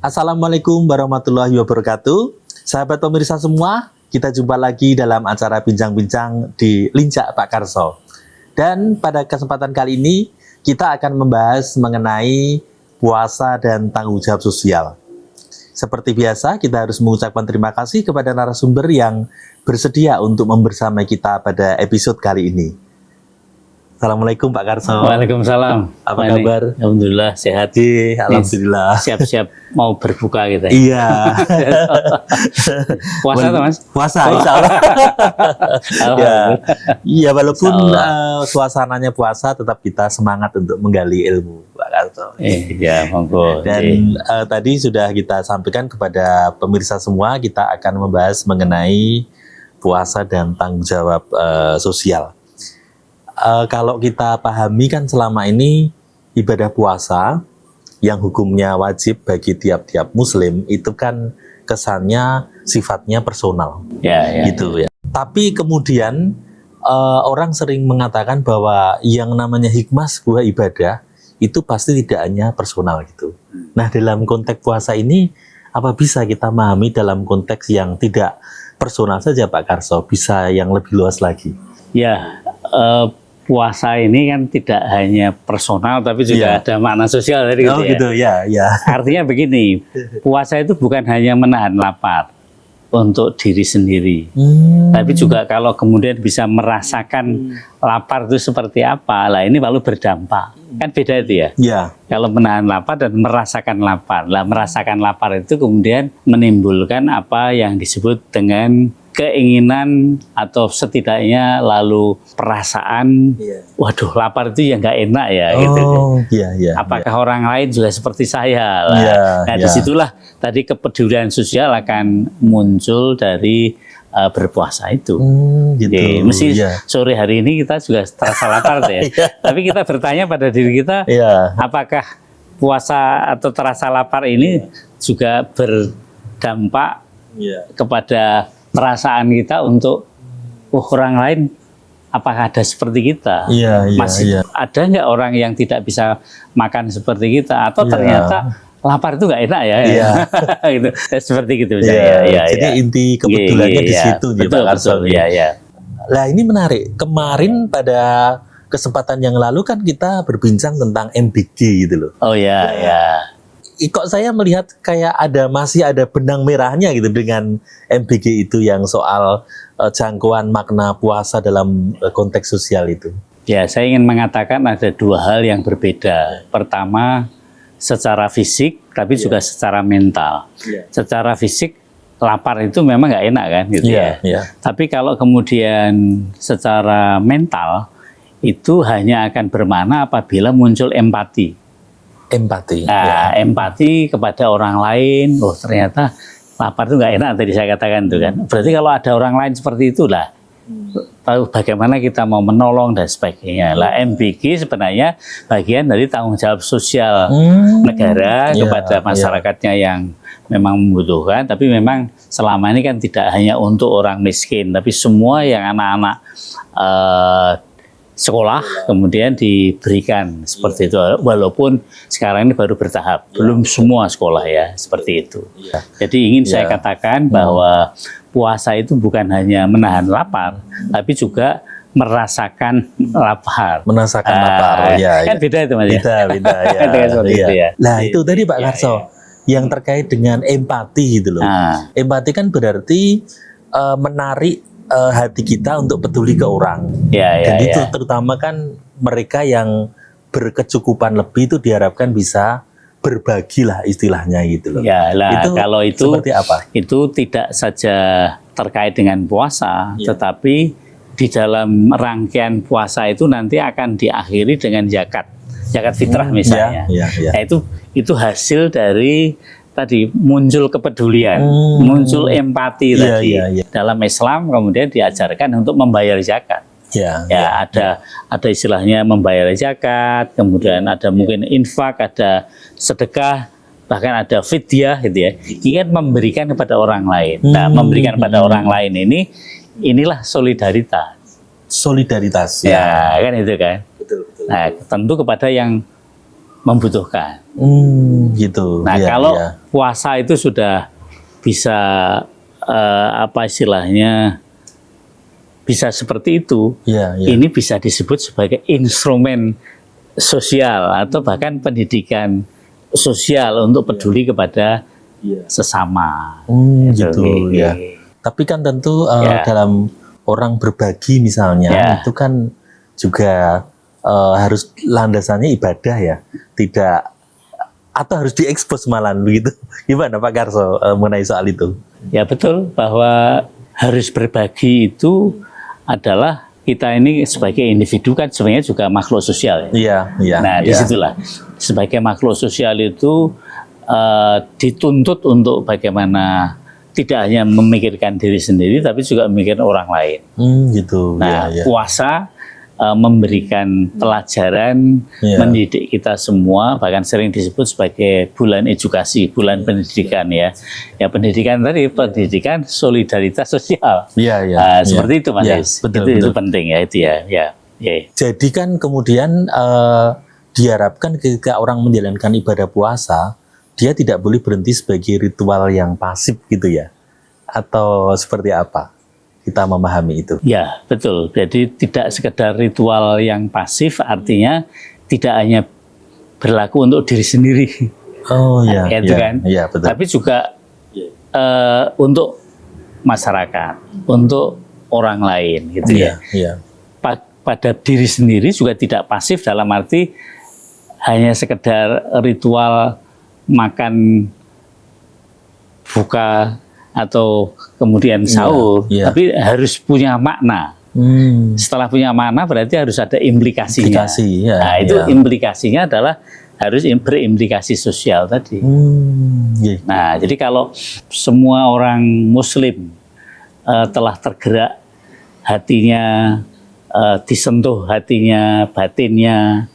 Assalamualaikum warahmatullahi wabarakatuh. Sahabat pemirsa semua, kita jumpa lagi dalam acara bincang-bincang di Lincak Pak Karso. Dan pada kesempatan kali ini, kita akan membahas mengenai puasa dan tanggung jawab sosial. Seperti biasa, kita harus mengucapkan terima kasih kepada narasumber yang bersedia untuk membersamai kita pada episode kali ini. Assalamualaikum Pak Karso. Waalaikumsalam. Apa kabar? Alhamdulillah sehat. Alhamdulillah. Siap-siap mau berbuka kita. Iya. Puasa tuh Mas? Puasa, insya Allah. Ya, walaupun suasananya puasa, tetap kita semangat untuk menggali ilmu, Pak Karso. Iya, monggo. Dan tadi sudah kita sampaikan kepada pemirsa semua, kita akan membahas mengenai puasa dan tanggung jawab sosial. Kalau kita pahami kan selama ini ibadah puasa yang hukumnya wajib bagi tiap-tiap muslim itu kan kesannya sifatnya personal, gitu ya. Tapi kemudian orang sering mengatakan bahwa yang namanya hikmah sebuah ibadah itu pasti tidak hanya personal gitu. Nah, dalam konteks puasa ini apa bisa kita memahami dalam konteks yang tidak personal saja Pak Karso, bisa yang lebih luas lagi? Ya, puasa ini kan tidak hanya personal tapi juga ada makna sosial tadi gitu ya. Artinya begini, puasa itu bukan hanya menahan lapar untuk diri sendiri, tapi juga kalau kemudian bisa merasakan lapar itu seperti apa, lah ini lalu berdampak. Kan beda itu ya. Kalau menahan lapar dan merasakan lapar. Lah merasakan lapar itu kemudian menimbulkan apa yang disebut dengan keinginan atau setidaknya lalu perasaan, waduh lapar itu ya nggak enak ya, gitu. Apakah orang lain juga seperti saya? Nah disitulah tadi kepedulian sosial akan muncul dari berpuasa itu. Mesti sore hari ini kita juga terasa lapar ya. Tapi kita bertanya pada diri kita, apakah puasa atau terasa lapar ini juga berdampak kepada perasaan kita untuk orang lain, apakah ada seperti kita? Masih ada nggak orang yang tidak bisa makan seperti kita? Atau ternyata lapar itu nggak enak ya? Gitu. Seperti gitu. Jadi inti kebetulannya di situ, Pak Karso. Lah ini menarik. Kemarin pada kesempatan yang lalu kan kita berbincang tentang MBG gitu loh. Kok saya melihat kayak masih ada benang merahnya gitu dengan MBG itu yang soal jangkauan makna puasa dalam konteks sosial itu. Ya, saya ingin mengatakan ada dua hal yang berbeda. Pertama, secara fisik, tapi juga secara mental. Secara fisik, lapar itu memang nggak enak kan, gitu Tapi kalau kemudian secara mental, itu hanya akan bermakna apabila muncul empati. Empati kepada orang lain. Oh ternyata lapar itu nggak enak tadi saya katakan itu kan. Berarti kalau ada orang lain seperti itulah, tahu bagaimana kita mau menolong dan sebagainya. Lah MBG sebenarnya bagian dari tanggung jawab sosial negara kepada masyarakatnya yang memang membutuhkan. Tapi memang selama ini kan tidak hanya untuk orang miskin, tapi semua yang anak-anak sekolah kemudian diberikan seperti itu, walaupun sekarang ini baru bertahap, belum semua sekolah ya seperti itu. Jadi ingin saya katakan bahwa puasa itu bukan hanya menahan lapar, tapi juga merasakan lapar. Kan beda itu Mas ya. Beda. Nah itu tadi Pak Karso yang terkait dengan empati gitu loh. Empati kan berarti menarik hati kita untuk peduli ke orang. Dan itu terutama kan mereka yang berkecukupan lebih itu diharapkan bisa berbagi lah istilahnya gitu loh. Kalau itu seperti apa? Itu tidak saja terkait dengan puasa, tetapi di dalam rangkaian puasa itu nanti akan diakhiri dengan zakat fitrah misalnya. Nah, itu hasil dari tadi muncul kepedulian, muncul empati tadi. Dalam Islam kemudian diajarkan untuk membayar zakat. Ada istilahnya membayar zakat, kemudian ada mungkin infak, ada sedekah, bahkan ada fidyah gitu ya. Ingin memberikan kepada orang lain. Nah, memberikan kepada orang lain inilah solidaritas. Solidaritas. Kan itu kan. Betul. Nah, tentu kepada yang membutuhkan. Gitu. Nah, Iya, kalau iya. puasa itu sudah bisa apa istilahnya bisa seperti itu, Iya, iya. ini bisa disebut sebagai instrumen sosial atau bahkan pendidikan sosial untuk peduli kepada sesama. Gitu ya. Tapi kan tentu Ya. dalam orang berbagi misalnya Ya. itu kan juga harus landasannya ibadah ya, tidak atau harus diekspos malah begitu. Gimana Pak Karso mengenai soal itu? Ya betul, bahwa harus berbagi itu adalah kita ini sebagai individu kan sebenarnya juga makhluk sosial ya. Iya, iya. Nah, iya. disitulah sebagai makhluk sosial itu dituntut untuk bagaimana tidak hanya memikirkan diri sendiri, tapi juga memikirkan orang lain. Gitu. Nah, Iya, iya. puasa memberikan pelajaran, Iya. mendidik kita semua, bahkan sering disebut sebagai bulan edukasi, bulan pendidikan ya. Ya pendidikan tadi, pendidikan solidaritas sosial. Iya, iya. Nah, iya. seperti itu Mas Iya, Is. betul, Itu betul. penting ya itu ya. Ya. Jadi kan kemudian diharapkan ketika orang menjalankan ibadah puasa, dia tidak boleh berhenti sebagai ritual yang pasif gitu ya? Atau seperti apa? Kita memahami itu. Ya, betul. Jadi tidak sekedar ritual yang pasif, artinya tidak hanya berlaku untuk diri sendiri. Oh iya, Ya, itu iya, kan. iya, betul. Tapi juga untuk masyarakat, untuk orang lain gitu Iya, ya. iya. Pada diri sendiri juga tidak pasif dalam arti hanya sekedar ritual makan buka atau kemudian sahur, iya. tapi harus punya makna. Setelah punya makna berarti harus ada implikasinya. Implikasi, ya, Nah, itu ya. implikasinya adalah harus berimplikasi sosial tadi. Iya. Nah, jadi kalau semua orang Muslim telah tergerak hatinya, disentuh hatinya, batinnya,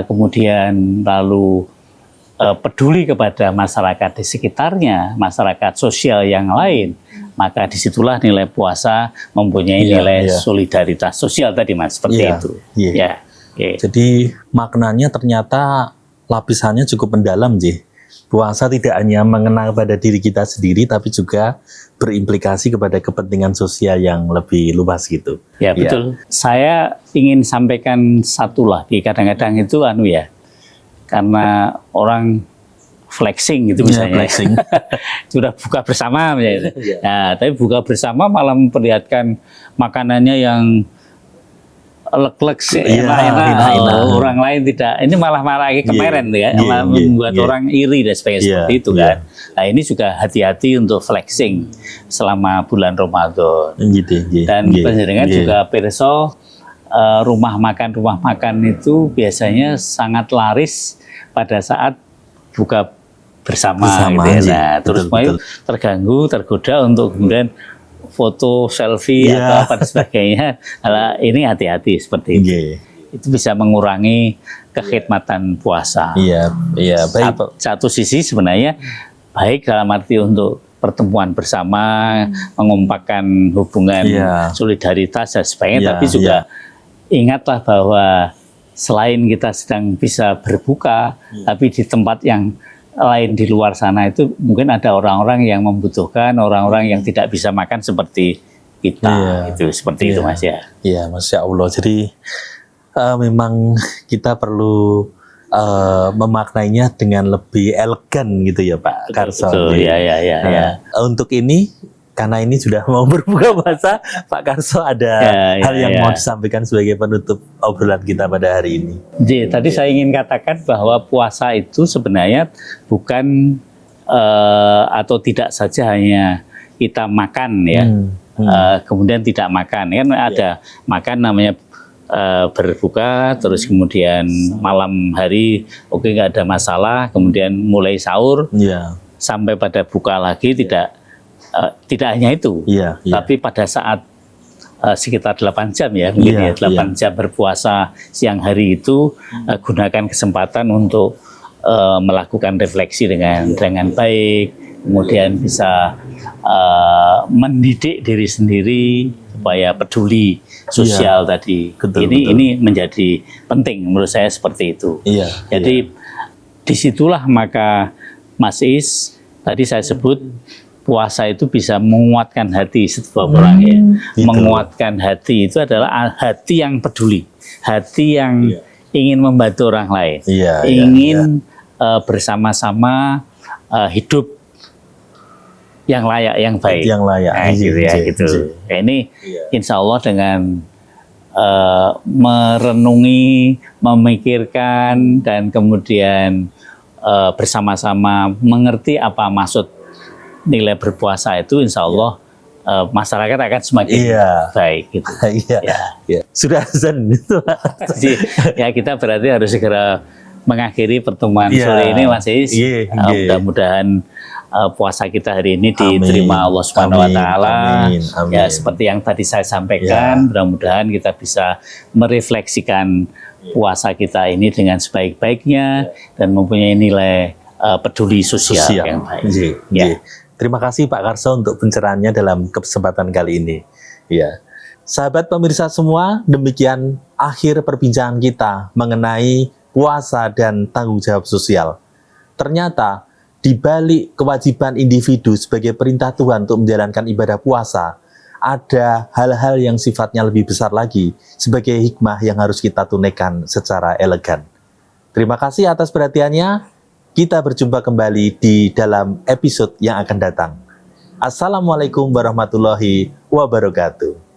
kemudian lalu peduli kepada masyarakat di sekitarnya, masyarakat sosial yang lain, maka disitulah nilai puasa mempunyai Iya, nilai iya. solidaritas sosial tadi Mas, seperti Iya, itu. iya. Ya, oke. Jadi maknanya ternyata lapisannya cukup mendalam, Ji. Puasa tidak hanya mengenal pada diri kita sendiri, tapi juga berimplikasi kepada kepentingan sosial yang lebih luas gitu. Ya betul. Saya ingin sampaikan satu lagi. Kadang-kadang itu karena orang flexing gitu Iya, misalnya. flexing. Sudah buka bersama misalnya. Iya. Nah, tapi buka bersama malah memperlihatkan makanannya yang lek-lek sih, Iya, enak-enak. enak-enak. Orang lain tidak. Ini malah lagi kemarin Iya, ya, iya, malah iya, membuat iya. orang iri dan sebagainya Iya, seperti itu iya. kan. Nah, ini juga hati-hati untuk flexing selama bulan Ramadan. Gitu, iya, Dan iya, panjenengan iya. juga pirsa rumah makan itu biasanya sangat laris pada saat buka bersama, Bersama, gitu ya. iya. Nah, terus Betul, mau betul. terganggu, tergoda untuk kemudian foto, selfie Iya. atau apa dan sebagainya. Nah, ini hati-hati seperti itu. Iya. Itu bisa mengurangi kekhidmatan puasa. Iya, iya, baik, Pak. Satu sisi sebenarnya baik dalam arti untuk pertemuan bersama, mengompakkan hubungan Iya. solidaritas dan sebagainya, Iya, tapi juga ingatlah bahwa selain kita sedang bisa berbuka, tapi di tempat yang lain di luar sana itu mungkin ada orang-orang yang membutuhkan, orang-orang yang tidak bisa makan seperti kita. Iya. Itu seperti itu Iya. Mas ya. Iya, Masya Allah. Jadi memang kita perlu memaknainya dengan lebih elegan gitu ya Pak Karso. Betul, ya. Untuk ini, karena ini sudah mau berbuka puasa, Pak Karso ada hal yang mau disampaikan sebagai penutup obrolan kita pada hari ini. Jadi, tadi saya ingin katakan bahwa puasa itu sebenarnya bukan atau tidak saja hanya kita makan ya, kemudian tidak makan. Kan ada makan namanya berbuka, terus kemudian malam hari oke nggak ada masalah, kemudian mulai sahur sampai pada buka lagi tidak hanya itu, tapi pada saat sekitar 8 jam ya mungkin 8 jam berpuasa siang hari itu gunakan kesempatan untuk melakukan refleksi dengan baik, kemudian bisa mendidik diri sendiri supaya peduli sosial tadi. Betul, Ini menjadi penting menurut saya seperti itu. Iya, Jadi disitulah maka Mas Is tadi saya sebut puasa itu bisa menguatkan hati setiap orang ya. Gitu. Menguatkan hati itu adalah hati yang peduli, hati yang ingin membantu orang lain, ingin bersama-sama hidup yang layak, yang baik, yang layak, nah, gitu ya, gitu. Nah, ini insya Allah dengan merenungi, memikirkan, dan kemudian bersama-sama mengerti apa maksud nilai berpuasa itu, insya Allah masyarakat akan semakin baik gitu. Sudah azan itu. Jadi ya kita berarti harus segera mengakhiri pertemuan sore ini, Mas Is. Mudah-mudahan puasa kita hari ini diterima Allah Subhanahu wa taala. Ya seperti yang tadi saya sampaikan, mudah-mudahan kita bisa merefleksikan puasa kita ini dengan sebaik-baiknya dan mempunyai nilai peduli sosial yang baik. Terima kasih Pak Karso untuk pencerahannya dalam kesempatan kali ini. Ya. Sahabat pemirsa semua, demikian akhir perbincangan kita mengenai puasa dan tanggung jawab sosial. Ternyata di balik kewajiban individu sebagai perintah Tuhan untuk menjalankan ibadah puasa, ada hal-hal yang sifatnya lebih besar lagi sebagai hikmah yang harus kita tunaikan secara elegan. Terima kasih atas perhatiannya. Kita berjumpa kembali di dalam episode yang akan datang. Assalamualaikum warahmatullahi wabarakatuh.